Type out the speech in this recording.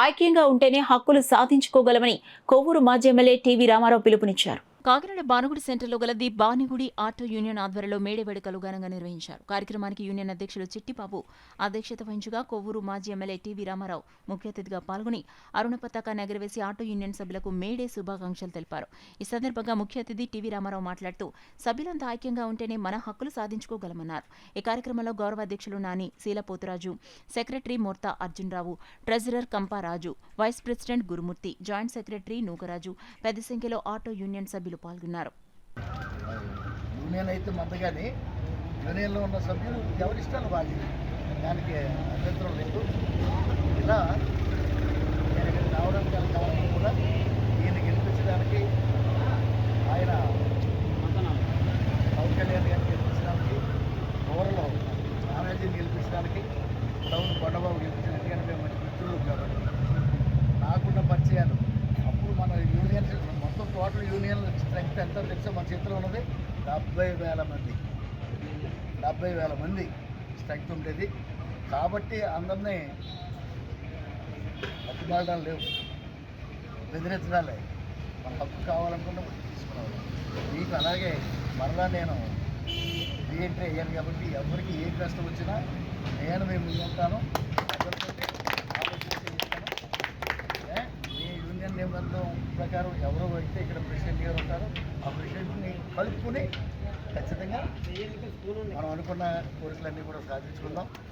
ఐక్యంగా ఉంటేనే హక్కులు సాధించుకోగలమని కొవ్వూరు మాజీ ఎమ్మెల్యే టీవీ రామారావు పిలుపునిచ్చారు. కాకినాడ బానుగుడి సెంటర్లో గల ది బానిగుడి ఆటో యూనియన్ ఆధ్వర్యంలో మేడే వేడుకలు ఘనంగా నిర్వహించారు. కార్యక్రమానికి యూనియన్ అధ్యక్షులు చిట్టిబాబు అధ్యక్షత వహించగా కొవ్వూరు మాజీ ఎమ్మెల్యే టీవీ రామారావు ముఖ్య అతిథిగా పాల్గొని అరుణ పతాకాన్ని ఎగరవేసి ఆటో యూనియన్ సభ్యులకు మేడే శుభాకాంక్షలు తెలిపారు. ఈ సందర్భంగా ముఖ్య అతిథి టీవీ రామారావు మాట్లాడుతూ సభ్యులంతా ఐక్యంగా ఉంటేనే మన హక్కులు సాధించుకోగలమన్నారు. ఈ కార్యక్రమంలో గౌరవ అధ్యక్షులు Nani, Seelapothuraju, secretary Mortha Arjunrao, treasurer Kamparaju, vice president Gurumurthy, joint secretary Nookaraju, పెద్ద సంఖ్యలో ఆటో యూనియన్ సభ్యులు పాల్గొన్నారు. యూనియన్ అయితే మందగానే యూనియన్లో ఉన్న సభ్యులు ఎవరిష్టాలు వాళ్ళు, దానికి అభ్యంతరం లేదు. ఇలా నేను ఇక్కడ రావడానికి గల కారణం కూడా ఈయన గెలిపించడానికి, ఆయన పవన్ కళ్యాణ్ గారిని గెలిపించడానికి, ఊరలో నానాజీని గెలిపించడానికి, టౌన్ కొండబాబు గెలిపించడానికి, కానీ మేము మంచి మిత్రులు కాబట్టి నాకున్న పరిచయాలు. అప్పుడు మన యూనియన్ మొత్తం టోటల్ యూనియన్ స్ట్రెంగ్త్ ఎంత తెలుసా మన చేతిలో ఉన్నది? 70,000 మంది. 70,000 మంది స్ట్రెంగ్త్ ఉండేది. కాబట్టి అందరినీ అతిమాడడాలు లేవు, బెదిరించడాలే. మన హక్కు కావాలనుకున్నప్పుడు తీసుకున్నాను. మీకు అలాగే మరలా నేను రీఎంట్రీ అయ్యాను కాబట్టి ఎవరికి ఏ కష్టం వచ్చినా నేను మేము ఉంటాను. మీ యూనియన్ నిబంధన ప్రకారం ఎవరో అయితే ఇక్కడ ప్రెసిడెంట్ గారు ఉంటారో ఆ ప్రెసిడెంట్ని కలుపుకుని ఖచ్చితంగా మనం అనుకున్న కోరికలన్నీ కూడా సాధించుకుందాం.